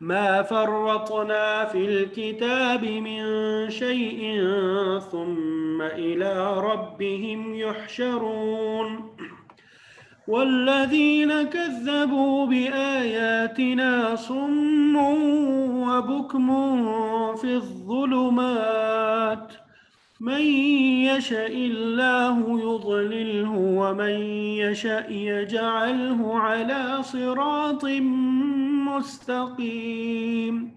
ما فرطنا في الكتاب من شيء ثم إلى ربهم يحشرون والذين كذبوا بآياتنا صم وبكم في الظلمات من يشاء الله يضلله ومن يشاء يجعله على صراط مستقيم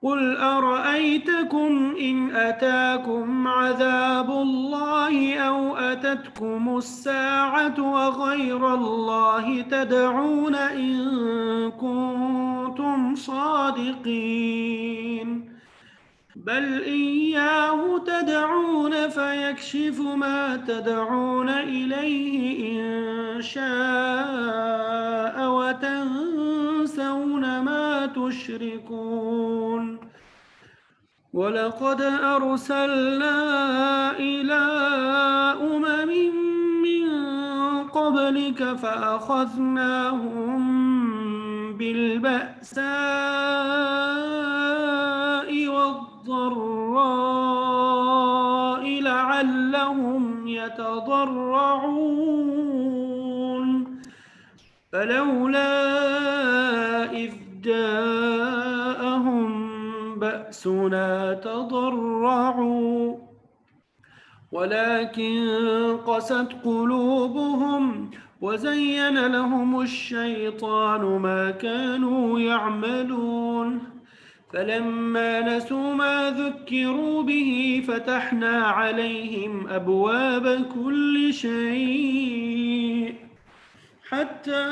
قل أرأيتكم إن أتاكم عذاب الله أو أتتكم الساعة وغير الله تدعون إن كنتم صادقين بل إياه تدعون فيكشف ما تدعون إليه إن شاء وتنسون ما تشركون ولقد أرسلنا إلى أمم من قبلك فأخذناهم بالبأساء والضراء لعلهم يتضرعون فلولا إذ جاءهم بأسنا تضرعوا ولكن قست قلوبهم وزين لهم الشيطان ما كانوا يعملون فلما نسوا ما ذكروا به فتحنا عليهم أبواب كل شيء حتى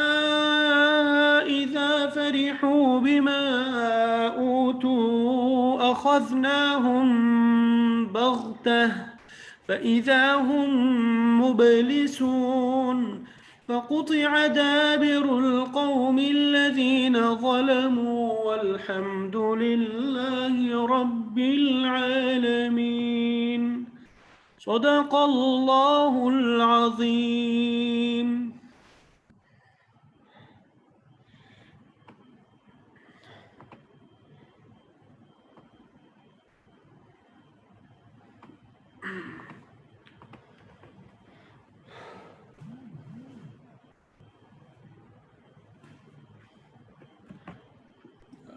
إذا فرحوا بما أوتوا أخذناهم بغتة فإذا هم مبلسون فقطع دابر القوم الذين ظلموا والحمد لله رب العالمين صدق الله العظيم.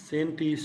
37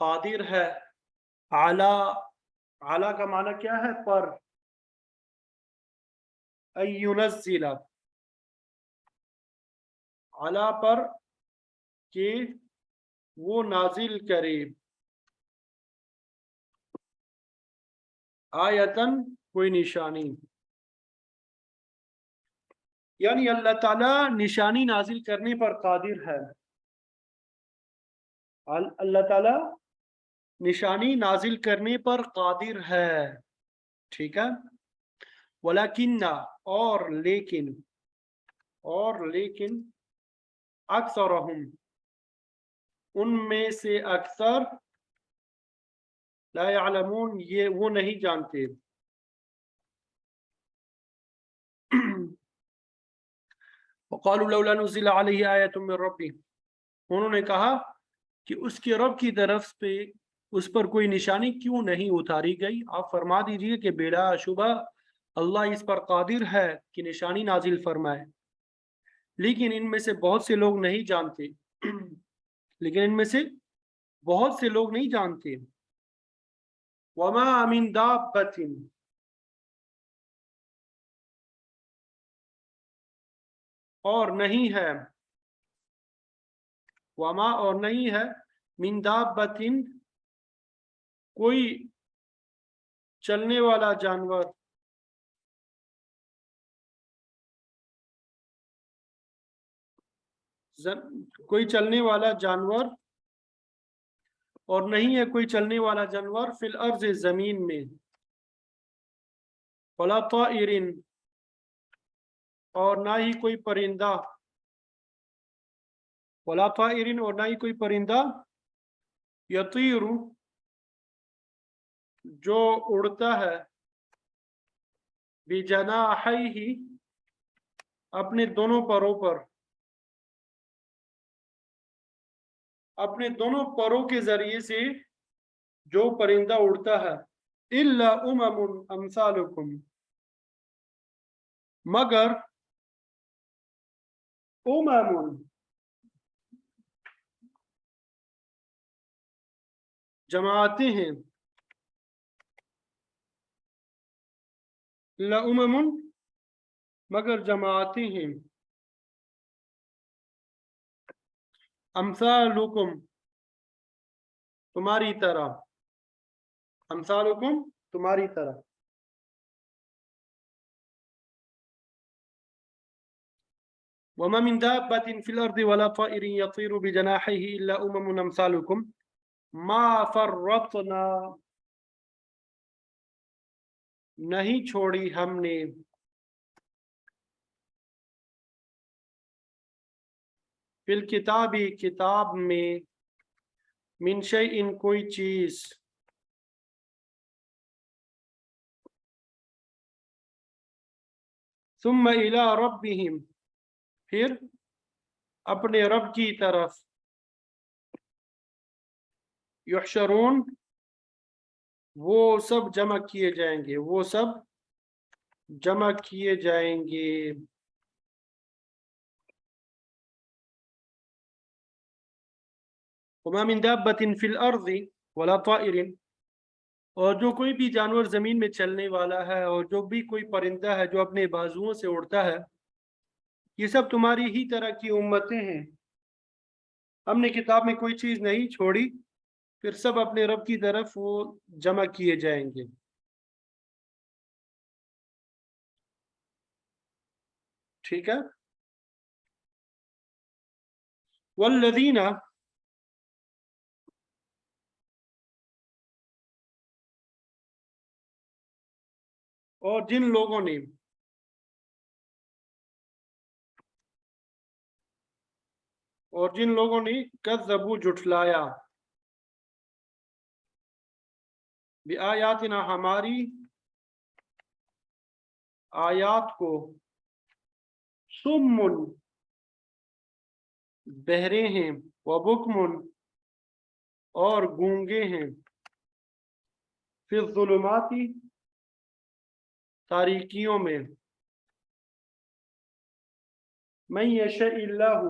قادر ہے علا، علا کا معنی کیا ہے؟ پر، ایونزل، علا پر کہ وہ نازل کرے، آیتن کوئی نشانی، یعنی اللہ تعالیٰ نشانی نازل کرنے پر قادر ہے، اللہ تعالیٰ نشانی نازل کرنے پر قادر ہے، ٹھیک ہے۔ ولیکن، اور لیکن اکثرہم، ان میں سے اکثر، لا یعلمون، یہ وہ نہیں جانتے، وقالوا لولا نزل علیہ آیۃ من ربہ، انہوں نے کہا کہ اس کے رب کی طرف پہ اس پر کوئی نشانی کیوں نہیں اتاری گئی؟ آپ فرما دیجئے کہ بلا شبہ اللہ اس پر قادر ہے کہ نشانی نازل فرمائے، لیکن ان میں سے بہت سے لوگ نہیں جانتے، لیکن ان میں سے بہت سے لوگ نہیں جانتے۔ وما من دابۃ، اور نہیں ہے، وما اور نہیں ہے، من دابۃ کوئی چلنے والا جانور، کوئی چلنے والا جانور، اور نہیں ہے کوئی چلنے والا جانور فی الارض، زمین میں، ولا طائر، اور نہ ہی کوئی پرندہ، ولا طائر، اور نہ ہی کوئی پرندہ، یطیر، جو اڑتا ہے، بجناحیہ، اپنے دونوں پروں پر، اپنے دونوں پروں کے ذریعے سے جو پرندہ اڑتا ہے، الا امثالکم، مگر جماعتیں ہیں، مگر جماعتیں ہیں، امثالکم، تمہاری طرح، امثالکم، تمہاری طرح، وما من دابة في الأرض ولا طائر يطير بجناحيه إلا أمثالكم ما فرطنا، نہیں چھوڑی ہم نے، فی الکتاب، کتاب میں، من شیء، کوئی چیز، ثم الی ربہم، پھر اپنے رب کی طرف، یحشرون، وہ سب جمع کیے جائیں گے، وہ سب جمع کیے جائیں گے۔ وما من دابة في الأرض ولا طائر، اور جو کوئی بھی جانور زمین میں چلنے والا ہے، اور جو بھی کوئی پرندہ ہے جو اپنے بازوؤں سے اڑتا ہے، یہ سب تمہاری ہی طرح کی امتیں ہیں، ہم نے کتاب میں کوئی چیز نہیں چھوڑی، پھر سب اپنے رب کی طرف وہ جمع کیے جائیں گے، ٹھیک ہے۔ والذین، اور جن لوگوں نے، کذبوا، جھٹلایا، بآیاتنا، ہماری آیات کو، صم، بہرے ہیں، وبکم، اور گونگے ہیں، فی الظلمات، تاریکیوں میں، من یشاء اللہ،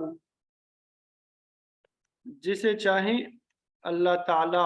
جسے چاہیں اللہ تعالی،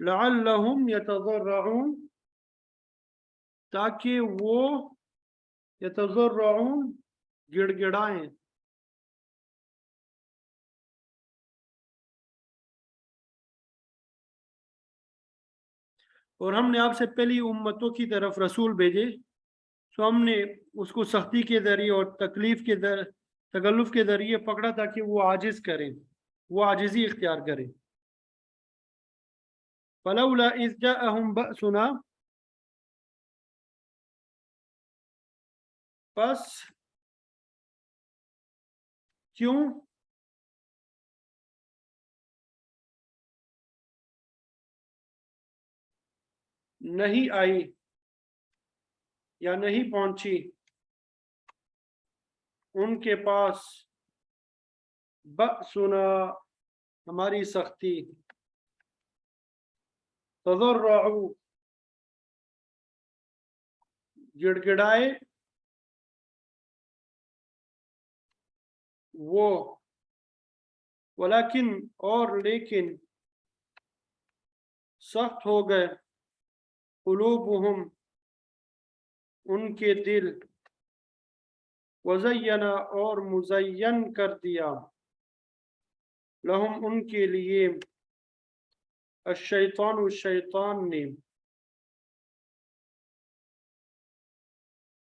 لعلہم یتضرعون، تاکہ وہ یتضرعون گڑ گڑائیں. اور ہم نے آپ سے پہلی امتوں کی طرف رسول بھیجے تو ہم نے اس کو سختی کے ذریعے اور تکلف کے ذریعے پکڑا تاکہ وہ عاجز کریں، وہ عاجزی اختیار کریں. فلولا اذ جاءہم بأسنا، پس کیوں نہیں آئی یا نہیں پہنچی ان کے پاس بأسنا ہماری سختی، تضرعوا گڑ گڑائے وہ، ولیکن اور لیکن سخت ہو گئے قلوبہم ان کے دل، وزینا اور مزین کر دیا لہم ان کے لیے الشیطان الشیطان نے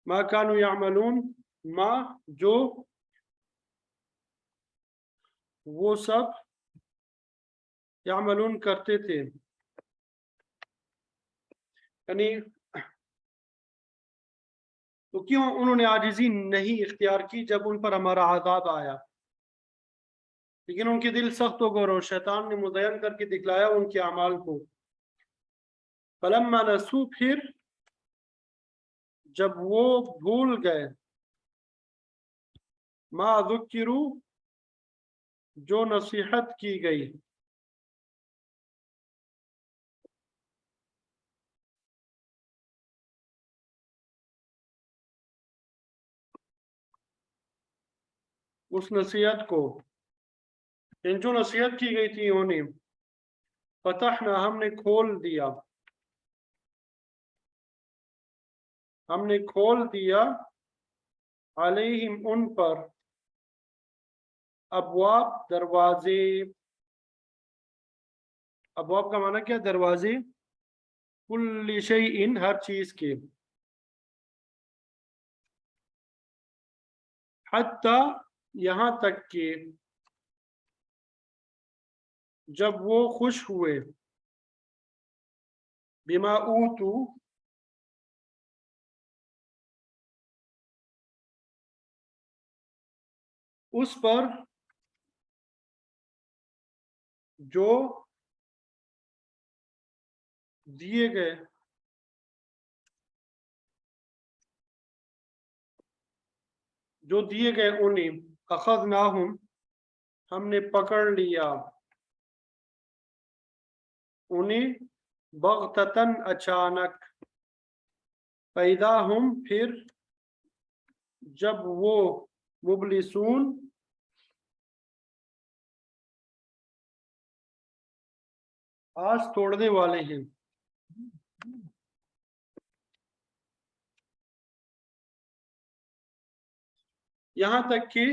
ما کانوا یعملون ما جو وہ سب یعملون کرتے تھے. یعنی تو کیوں انہوں نے عاجزی نہیں اختیار کی جب ان پر ہمارا عذاب آیا، لیکن ان کے دل سخت ہو گئے اور شیطان نے مزین کر کے دکھلایا ان کے اعمال کو. فلما نسوا، پھر جب وہ بھول گئے، ما ذکروا جو نصیحت کی گئی، اس نصیحت کو جو نصیحت کی گئی تھی انہیں، فتحنا ہم نے کھول دیا، ہم نے کھول دیا علیہم ان پر ابواب دروازے. ابواب کا معنی کیا؟ دروازے. کل شیء ہر چیز کے، حتی یہاں تک کہ جب وہ خوش ہوئے، بما اوتو اس پر جو دیے گئے، جو دیے گئے انہیں، اخذناہم ہم نے پکڑ لیا انہیں، بغتتاً اچانک، فَإِذَا ہم پھر جب وہ مبلسون آس توڑنے والے ہیں. یہاں تک کہ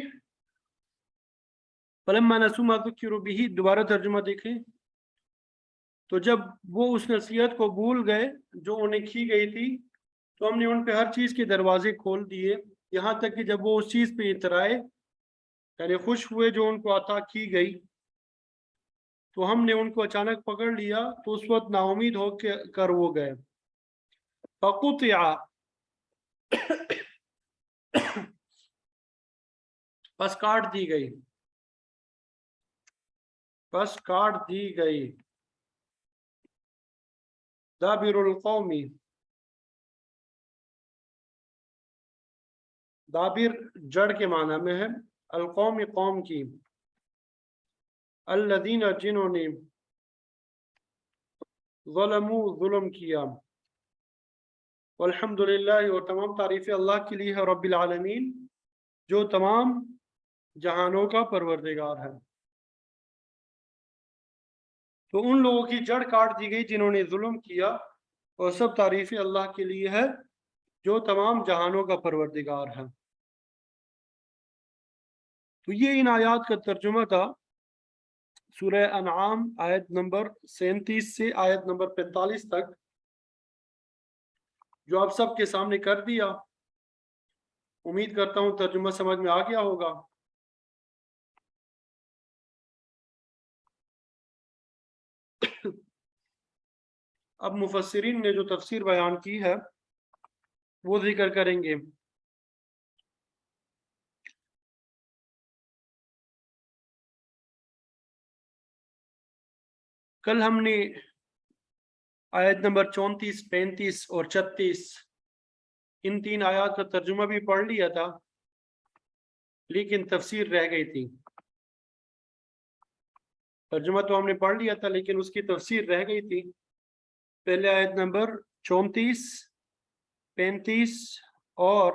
فلما نسوا ما ذکروا به، دوبارہ ترجمہ دیکھیں تو جب وہ اس نصیحت کو بھول گئے جو انہیں کی گئی تھی تو ہم نے ان پہ ہر چیز کے دروازے کھول دیے، یہاں تک کہ جب وہ اس چیز پہ اترائے یعنی خوش ہوئے جو ان کو عطا کی گئی، تو ہم نے ان کو اچانک پکڑ لیا تو اس وقت نا امید ہو کر وہ گئے. فقطع پس کاٹ دی گئی، پس کاٹ دی گئی دابر القومی، دابر جڑ کے معنی میں ہے، القوم قوم کی، الذین جنہوں نے ظلموا ظلم کیا، والحمدللہ اور تمام تعریفیں اللہ کے لیے ہے، رب العالمین جو تمام جہانوں کا پروردگار ہے. تو ان لوگوں کی جڑ کاٹ دی گئی جنہوں نے ظلم کیا، اور سب تعریفیں اللہ کے لیے ہے جو تمام جہانوں کا پروردگار ہے۔ تو یہ ان آیات کا ترجمہ تھا، سورہ انعام آیت نمبر 37 سے آیت نمبر 45 تک، جو آپ سب کے سامنے کر دیا۔ امید کرتا ہوں ترجمہ سمجھ میں آ گیا ہوگا۔ اب مفسرین نے جو تفسیر بیان کی ہے وہ ذکر کریں گے۔ کل ہم نے آیت نمبر 34، 35 اور 36 ان 3 آیات کا ترجمہ بھی پڑھ لیا تھا، لیکن تفسیر رہ گئی تھی۔ ترجمہ تو ہم نے پڑھ لیا تھا لیکن اس کی تفسیر رہ گئی تھی۔ پہلے آیت نمبر 34، 35 اور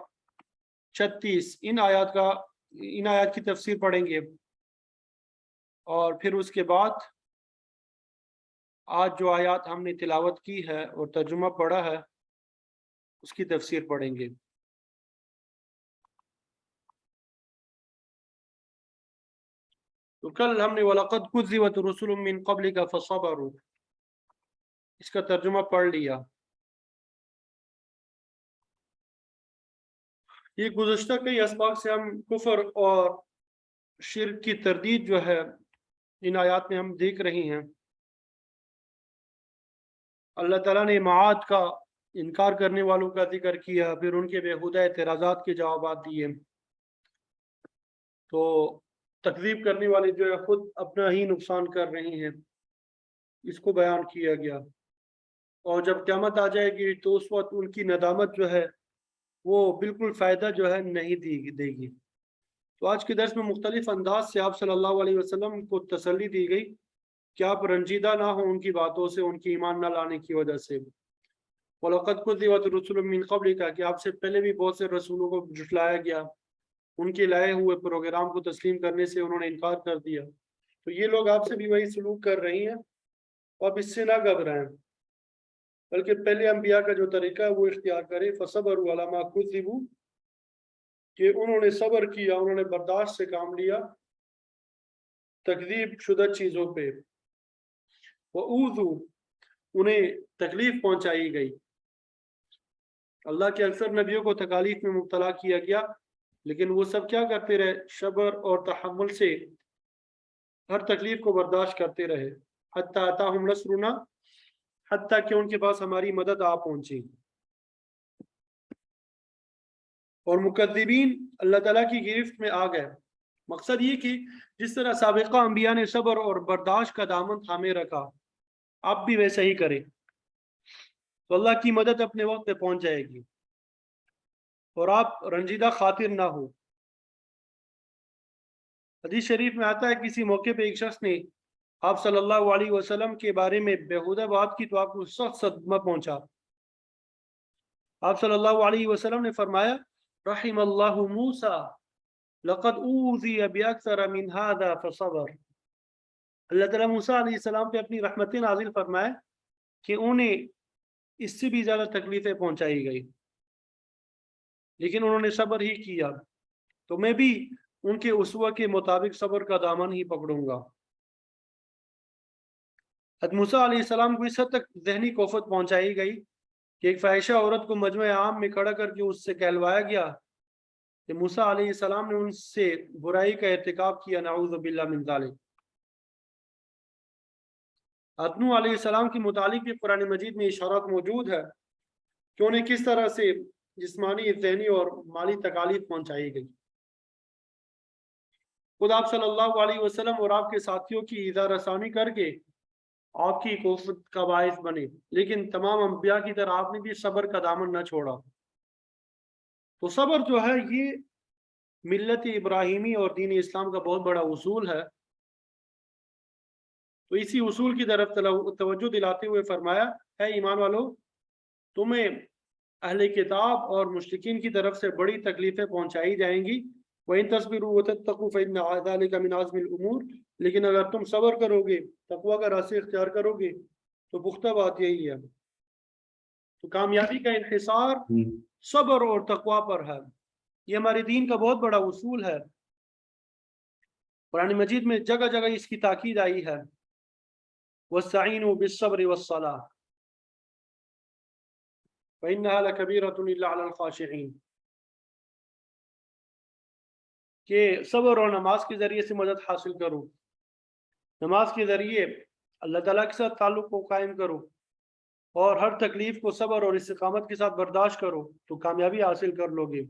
36 ان آیات کی تفسیر پڑھیں گے، اور پھر اس کے بعد آج جو آیات ہم نے تلاوت کی ہے اور ترجمہ پڑھا ہے اس کی تفسیر پڑھیں گے۔ تو کل ہم نے وَلَقَدْ كُذِّبَتْ رُسُلٌ مِّن قَبْلِكَ فَصَبَرُوا اس کا ترجمہ پڑھ لیا۔ یہ گزشتہ کئی اسباق سے ہم کفر اور شرک کی تردید جو ہے ان آیات میں ہم دیکھ رہے ہیں۔ اللہ تعالیٰ نے معاد کا انکار کرنے والوں کا ذکر کیا، پھر ان کے بےہودہ اعتراضات کے جوابات دیے۔ تو تکذیب کرنے والے جو ہے خود اپنا ہی نقصان کر رہے ہیں، اس کو بیان کیا گیا۔ اور جب قیامت آ جائے گی تو اس وقت ان کی ندامت جو ہے وہ بالکل فائدہ جو ہے نہیں دے گی۔ تو آج کے درس میں مختلف انداز سے آپ صلی اللہ علیہ وسلم کو تسلی دی گئی کہ آپ رنجیدہ نہ ہوں ان کی باتوں سے، ان کی ایمان نہ لانے کی وجہ سے۔ وَلَقَدْ كُذِّبَتْ رُسُلٌ مِّن قَبْلِكَ کہ آپ سے پہلے بھی بہت سے رسولوں کو جھٹلایا گیا، ان کے لائے ہوئے پروگرام کو تسلیم کرنے سے انہوں نے انکار کر دیا۔ تو یہ لوگ آپ سے بھی وہی سلوک کر رہی ہیں، اور اب اس سے نہ گھبرائیں، بلکہ پہلے انبیاء کا جو طریقہ ہے وہ اختیار کریں۔ فَصَبَرُوا عَلَىٰ مَا كُذِّبُوا کہ انہوں نے صبر کیا، انہوں نے برداشت سے کام لیا تکذیب شدہ چیزوں پہ۔ وَأُوذُوا انہیں تکلیف پہنچائی گئی۔ اللہ کے اکثر نبیوں کو تکالیف میں مبتلا کیا گیا، لیکن وہ سب کیا کرتے رہے؟ صبر اور تحمل سے ہر تکلیف کو برداشت کرتے رہے۔ حتیٰ اتاہم نصرنا حتیٰ کہ ان کے پاس ہماری مدد آ پہنچی۔ اور مکذبین اللہ تعالیٰ کی گرفت میں آ گئے۔ مقصد یہ کہ جس طرح سابقہ انبیاء نے صبر اور برداشت کا دامن تھامے رکھا، آپ بھی ویسا ہی کریں تو اللہ کی مدد اپنے وقت پہ پہنچ جائے گی، اور آپ رنجیدہ خاطر نہ ہو۔ حدیث شریف میں آتا ہے کسی موقع پہ ایک شخص نے آپ صلی اللہ علیہ وسلم کے بارے میں بےہودہ بات کی تو آپ کو سخت صدمہ پہنچا۔ آپ صلی اللہ علیہ وسلم نے فرمایا رحم اللہ موسیٰ لقد اوذی باکثر من ھذا فصبر۔ اللہ تعالیٰ موسیٰ علیہ السلام پہ اپنی رحمتیں نازل فرمائے کہ انہیں اس سے بھی زیادہ تکلیفیں پہنچائی گئی، لیکن انہوں نے صبر ہی کیا۔ تو میں بھی ان کے اسوہ کے مطابق صبر کا دامن ہی پکڑوں گا۔ حضرت موسیٰ علیہ السلام کو اس حد تک ذہنی کوفت پہنچائی گئی کہ ایک فاحشہ عورت کو مجمع عام میں کھڑا کر کے اس سے کہلوایا گیا کہ موسیٰ علیہ السلام نے ان سے برائی کا ارتکاب کیا، نعوذ باللہ من ذالک۔ حضرت نوح علیہ السلام کے متعلق بھی قرآن مجید میں اشارات موجود ہے کہ انہیں کس طرح سے جسمانی، ذہنی اور مالی تکالیف پہنچائی گئی۔ خود آپ صلی اللہ علیہ وسلم اور آپ کے ساتھیوں کی ایذا رسانی کر کے آپ کی کوفت کا باعث بنے، لیکن تمام انبیاء کی طرح آپ نے بھی صبر کا دامن نہ چھوڑا۔ تو صبر جو ہے یہ ملت ابراہیمی اور دین اسلام کا بہت بڑا اصول ہے۔ تو اسی اصول کی طرف توجہ دلاتے ہوئے فرمایا ہے ایمان والو، تمہیں اہل کتاب اور مشرکین کی طرف سے بڑی تکلیفیں پہنچائی جائیں گی، وَإِن تَصْبِرُوا وَتَتَّقُوا فَإِنَّ ذَلِكَ مِنْ عَزْمِ الْأُمُورِ، لیکن اگر تم صبر کرو گے، تقویٰ کا راستہ اختیار کرو گے، تو پختہ بات یہی ہے۔ تو کامیابی کا انحصار صبر اور تقویٰ پر ہے۔ یہ ہمارے دین کا بہت بڑا اصول ہے۔ قرآن مجید میں جگہ جگہ اس کی تاکید آئی ہے، وَاسْتَعِینُوا بِالصَّبْرِ وَالصَّلَاةِ فَإِنَّهَا لَكَبِیرَةٌ إِلَّا عَلَى الْخَاشِعِینَ، کہ صبر اور نماز کے ذریعے سے مدد حاصل کرو، نماز کے ذریعے اللہ تعالیٰ کے ساتھ تعلق کو قائم کرو، اور ہر تکلیف کو صبر اور استقامت کے ساتھ برداشت کرو تو کامیابی حاصل کر لو گے۔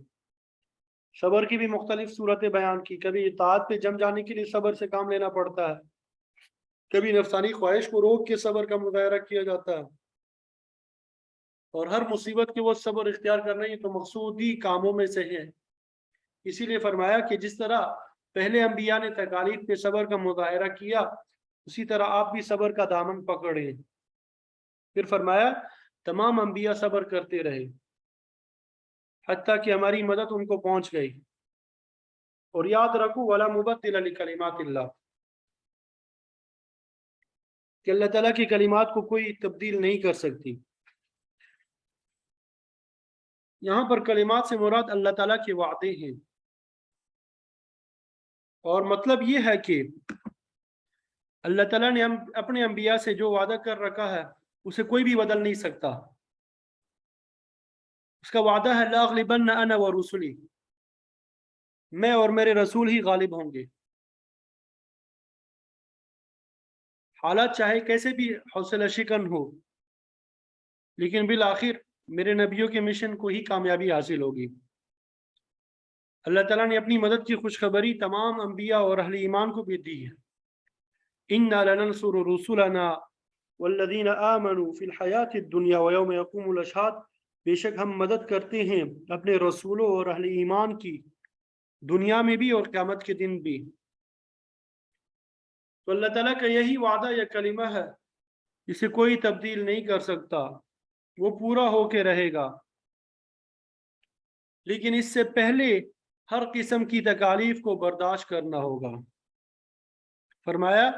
صبر کی بھی مختلف صورتیں بیان کی، کبھی اطاعت پہ جم جانے کے لیے صبر سے کام لینا پڑتا ہے، کبھی نفسانی خواہش کو روک کے صبر کا مظاہرہ کیا جاتا ہے، اور ہر مصیبت کے وہ صبر اختیار کرنا یہ تو مقصودی کاموں میں سے ہے۔ اسی لیے فرمایا کہ جس طرح پہلے انبیاء نے تکالیف پہ صبر کا مظاہرہ کیا، اسی طرح آپ بھی صبر کا دامن پکڑیں۔ پھر فرمایا تمام انبیاء صبر کرتے رہے حتیٰ کہ ہماری مدد ان کو پہنچ گئی، اور یاد رکھو وَلَا مُبَدِّلَ لِكَلِمَاتِ اللَّهِ، کہ اللہ تعالیٰ کی کلمات کو کوئی تبدیل نہیں کر سکتی۔ یہاں پر کلمات سے مراد اللہ تعالیٰ کے وعدے ہیں، اور مطلب یہ ہے کہ اللہ تعالیٰ نے اپنے انبیاء سے جو وعدہ کر رکھا ہے اسے کوئی بھی بدل نہیں سکتا۔ اس کا وعدہ ہے لَأَغْلِبَنَّ أَنَا وَرُسُلِي، میں اور میرے رسول ہی غالب ہوں گے۔ حالات چاہے کیسے بھی حوصلہ شکن ہو، لیکن بالآخر میرے نبیوں کے مشن کو ہی کامیابی حاصل ہوگی۔ اللہ تعالیٰ نے اپنی مدد کی خوشخبری تمام انبیاء اور اہل ایمان کو بھی دی ہے۔ إِنَّا لَنَنْصُرُ رُسُلَنَا وَالَّذِينَ آمَنُوا فِي الْحَيَاةِ الدُّنْيَا وَيَوْمَ يَقُومُ الْأَشْهَادُ، بے شک ہم مدد کرتے ہیں اپنے رسولوں اور اہل ایمان کی، دنیا میں بھی اور قیامت کے دن بھی۔ تو اللہ تعالیٰ کا یہی وعدہ یا کلمہ ہے جسے کوئی تبدیل نہیں کر سکتا، وہ پورا ہو کے رہے گا۔ لیکن اس سے پہلے ہر قسم کی تکالیف کو برداشت کرنا ہوگا۔ فرمایا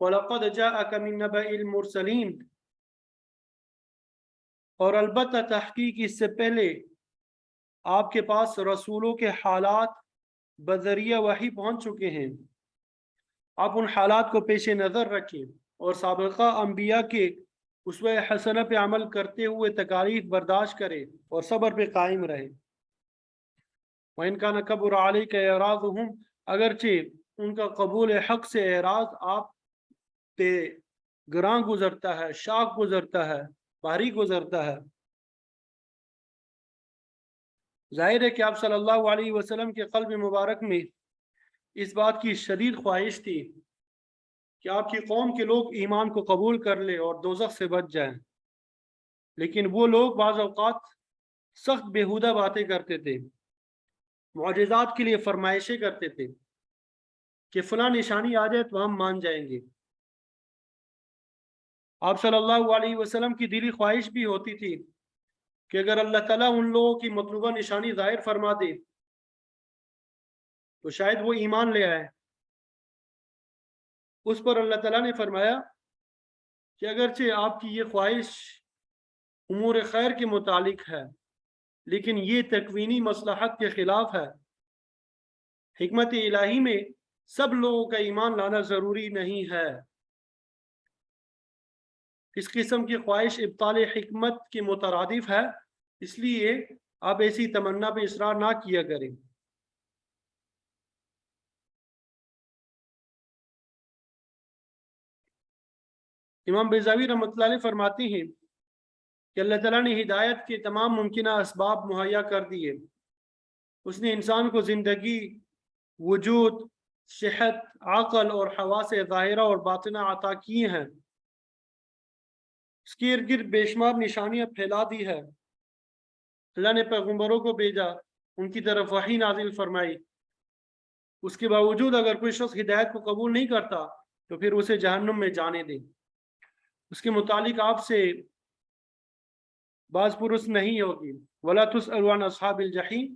وَلَقَدْ جَاءَكَ مِن نَبَإِ الْمُرْسَلِينَ، اور البتہ تحقیق اس سے پہلے آپ کے پاس رسولوں کے حالات بذریعہ وحی پہنچ چکے ہیں۔ آپ ان حالات کو پیش نظر رکھیں اور سابقہ انبیاء کے اسوہ حسنہ پہ عمل کرتے ہوئے تکالیف برداشت کریں اور صبر پہ قائم رہیں۔ وَإِنْ كَانَ كَبُرَ عَلَيْكَ إِعْرَاضُهُمْ، اگرچہ ان کا قبول حق سے اعراض آپ پہ گراں گزرتا ہے، شاق گزرتا ہے، بھاری گزرتا ہے۔ ظاہر ہے کہ آپ صلی اللہ علیہ وسلم کے قلب مبارک میں اس بات کی شدید خواہش تھی کہ آپ کی قوم کے لوگ ایمان کو قبول کر لیں اور دوزخ سے بچ جائیں، لیکن وہ لوگ بعض اوقات سخت بیہودہ باتیں کرتے تھے، معجزات کے لیے فرمائشیں کرتے تھے کہ فلاں نشانی آ جائے تو ہم مان جائیں گے۔ آپ صلی اللہ علیہ وسلم کی دلی خواہش بھی ہوتی تھی کہ اگر اللہ تعالیٰ ان لوگوں کی مطلوبہ نشانی ظاہر فرما دے تو شاید وہ ایمان لے آئے۔ اس پر اللہ تعالیٰ نے فرمایا کہ اگرچہ آپ کی یہ خواہش امور خیر کے متعلق ہے، لیکن یہ تکوینی مصلحت کے خلاف ہے۔ حکمت الہی میں سب لوگوں کا ایمان لانا ضروری نہیں ہے۔ اس قسم کی خواہش ابطال حکمت کے مترادف ہے، اس لیے آپ ایسی تمنا پہ اصرار نہ کیا کریں۔ امام بیضاوی رحمۃ اللہ علیہ فرماتے ہیں کہ اللہ تعالیٰ نے ہدایت کے تمام ممکنہ اسباب مہیا کر دیے۔ اس نے انسان کو زندگی، وجود، صحت، عقل اور حواس ظاہرہ اور باطنہ عطا کیے ہیں۔ اس کے ارد گرد بے شمار نشانیاں پھیلا دی ہے۔ اللہ نے پیغمبروں کو بھیجا، ان کی طرف وحی نازل فرمائی۔ اس کے باوجود اگر کوئی شخص ہدایت کو قبول نہیں کرتا تو پھر اسے جہنم میں جانے دیں۔ اس کے متعلق آپ سے باز پرس نہیں ہوگی۔ وَلَا تُسْأَلُ عَنْ أَصْحَابِ الْجَحِيمِ،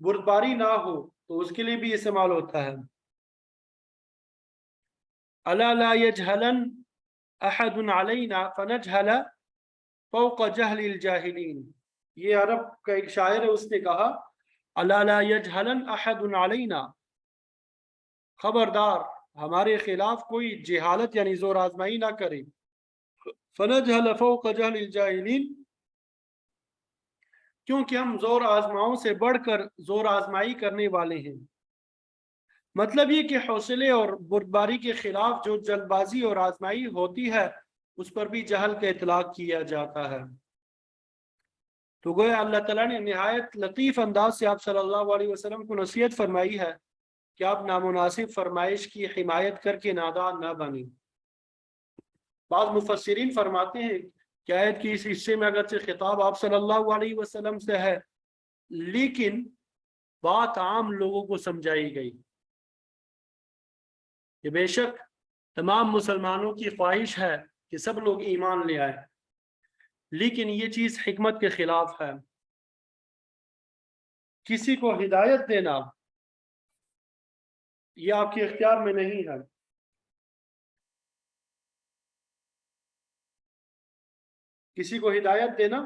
بردباری نہ ہو تو اس کے لیے بھی استعمال ہوتا ہے. الا لا يجهلن احد علينا فنجهل فوق جهل الجاهلين. یہ عرب کا ایک شاعر ہے، اس نے کہا الا لا يجهلن احد علينا، خبردار ہمارے خلاف کوئی جہالت یعنی زور آزمائی نہ کرے. فنجهل فوق جهل الجاهلين، کیونکہ ہم زور آزماؤں سے بڑھ کر زور آزمائی کرنے والے ہیں. مطلب یہ کہ حوصلے اور بردباری کے خلاف جو جلد بازی اور آزمائی ہوتی ہے اس پر بھی جہل کا اطلاق کیا جاتا ہے. تو گویا اللہ تعالیٰ نے نہایت لطیف انداز سے آپ صلی اللہ علیہ وسلم کو نصیحت فرمائی ہے کہ آپ نامناسب فرمائش کی حمایت کر کے نادان نہ بنیں. بعض مفسرین فرماتے ہیں کہ آیت کی اس حصے میں اگرچہ خطاب آپ صلی اللہ علیہ وسلم سے ہے لیکن بات عام لوگوں کو سمجھائی گئی کہ بے شک تمام مسلمانوں کی خواہش ہے کہ سب لوگ ایمان لے آئے، لیکن یہ چیز حکمت کے خلاف ہے. کسی کو ہدایت دینا یہ آپ کے اختیار میں نہیں ہے. کسی کو ہدایت دینا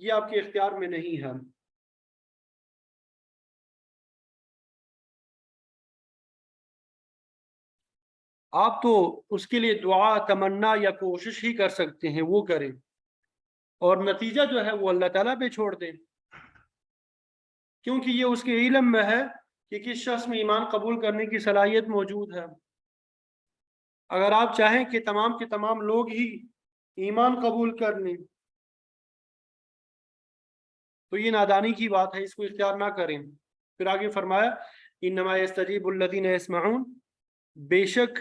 یہ آپ کے اختیار میں نہیں ہے. آپ تو اس کے لیے دعا، تمنا یا کوشش ہی کر سکتے ہیں، وہ کریں، اور نتیجہ جو ہے وہ اللہ تعالیٰ پہ چھوڑ دیں، کیونکہ یہ اس کے علم میں ہے کہ کس شخص میں ایمان قبول کرنے کی صلاحیت موجود ہے. اگر آپ چاہیں کہ تمام کے تمام لوگ ہی ایمان قبول کر لیں تو یہ نادانی کی بات ہے، اس کو اختیار نہ کریں. پھر آگے فرمایا انما یستجیب الذین یسمعون، بے شک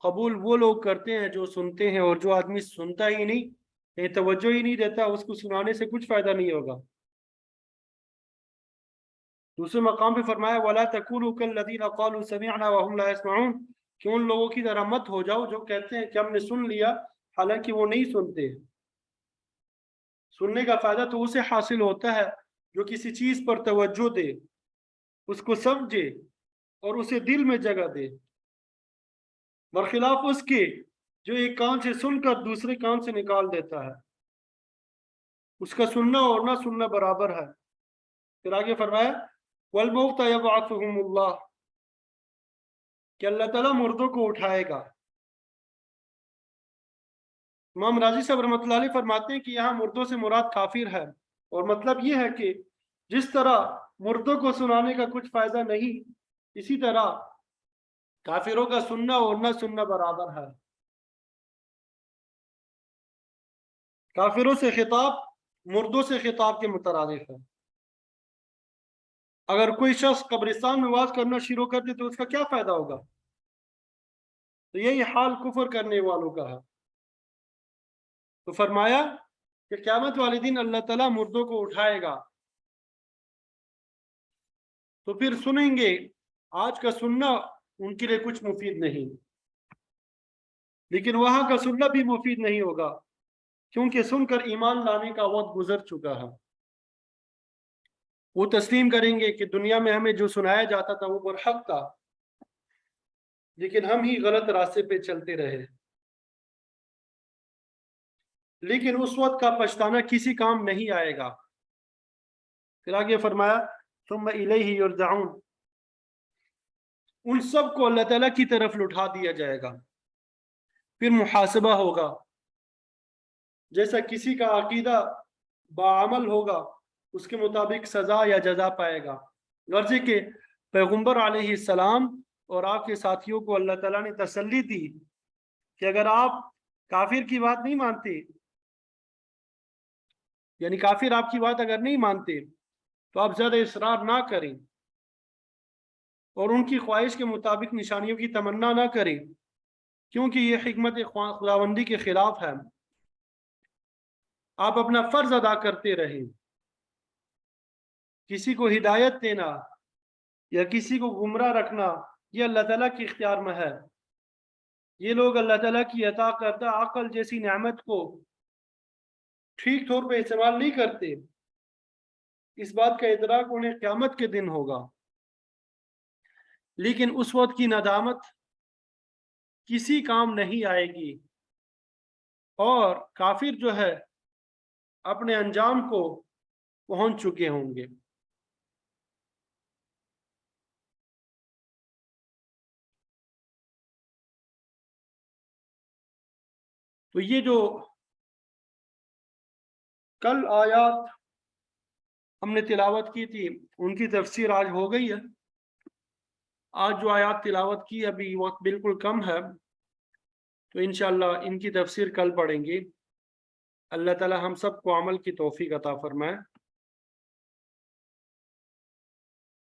قبول وہ لوگ کرتے ہیں جو سنتے ہیں، اور جو آدمی سنتا ہی نہیں، توجہ ہی نہیں دیتا، اس کو سنانے سے کچھ فائدہ نہیں ہوگا. دوسرے مقام پہ فرمایا وَلَا تَكُونُوا كَالَّذِينَ قَالُوا سَمِعْنَا وَهُمْ لَا يَسْمَعُونَ، کہ ان لوگوں کی طرح مت ہو جاؤ جو کہتے ہیں کہ ہم نے سن لیا حالانکہ وہ نہیں سنتے. سننے کا فائدہ تو اسے حاصل ہوتا ہے جو کسی چیز پر توجہ دے، اس کو سمجھے اور اسے دل میں جگہ دے، برخلاف اس کے جو ایک کان سے سن کر دوسرے کان سے نکال دیتا ہے. اس کا سننا اور نہ سننا برابر ہے. پھر آگے فرمایا وَالْمَوْتَ يَبْعَثُهُمُ اللَّهُ، کہ اللہ تعالیٰ مردوں کو اٹھائے گا. امام راضی صاحب رحمۃ اللہ علیہ فرماتے ہیں کہ یہاں مردوں سے مراد کافر ہے، اور مطلب یہ ہے کہ جس طرح مردوں کو سنانے کا کچھ فائدہ نہیں، اسی طرح کافروں کا سننا اور نہ سننا برابر ہے. کافروں سے خطاب مردوں سے خطاب کے مترادف ہے. اگر کوئی شخص قبرستان میں واز کرنا شروع کر دے تو اس کا کیا فائدہ ہوگا؟ تو یہی حال کفر کرنے والوں کا ہے. تو فرمایا کہ قیامت والے دن اللہ تعالیٰ مردوں کو اٹھائے گا، تو پھر سنیں گے. آج کا سننا ان کے لیے کچھ مفید نہیں، لیکن وہاں کا سننا بھی مفید نہیں ہوگا، کیونکہ سن کر ایمان لانے کا وقت گزر چکا ہے. وہ تسلیم کریں گے کہ دنیا میں ہمیں جو سنایا جاتا تھا وہ برحق تھا، لیکن ہم ہی غلط راستے پہ چلتے رہے. لیکن اس وقت کا پچھتانا کسی کام نہیں آئے گا. پھر آگے فرمایا ثم الیہ یرجعون، ان سب کو اللہ تعالیٰ کی طرف لٹا دیا جائے گا. پھر محاسبہ ہوگا. جیسا کسی کا عقیدہ بعمل ہوگا اس کے مطابق سزا یا جزا پائے گا. غرض کہ پیغمبر علیہ السلام اور آپ کے ساتھیوں کو اللہ تعالیٰ نے تسلی دی کہ اگر آپ کافر کی بات نہیں مانتے، یعنی کافر آپ کی بات اگر نہیں مانتے تو آپ زیادہ اصرار نہ کریں اور ان کی خواہش کے مطابق نشانیوں کی تمنا نہ کریں، کیونکہ یہ حکمت خداوندی کے خلاف ہے. آپ اپنا فرض ادا کرتے رہیں. کسی کو ہدایت دینا یا کسی کو گمراہ رکھنا یہ اللہ تعالیٰ کے اختیار میں ہے. یہ لوگ اللہ تعالیٰ کی عطا کردہ عقل جیسی نعمت کو ٹھیک طور پہ استعمال نہیں کرتے، اس بات کا ادراک انہیں قیامت کے دن ہوگا، لیکن اس وقت کی ندامت کسی کام نہیں آئے گی، اور کافر جو ہے اپنے انجام کو پہنچ چکے ہوں گے۔ تو یہ جو کل آیات ہم نے تلاوت کی تھی ان کی تفسیر آج ہو گئی ہے۔ آج جو آیات تلاوت کی ابھی وقت بالکل کم ہے، تو انشاءاللہ ان کی تفسیر کل پڑھیں گے۔ اللہ تعالی ہم سب کو عمل کی توفیق عطا فرمائے۔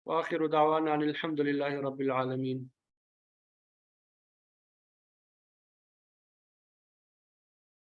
وآخر دعوانا ان الحمد للہ رب العالمین۔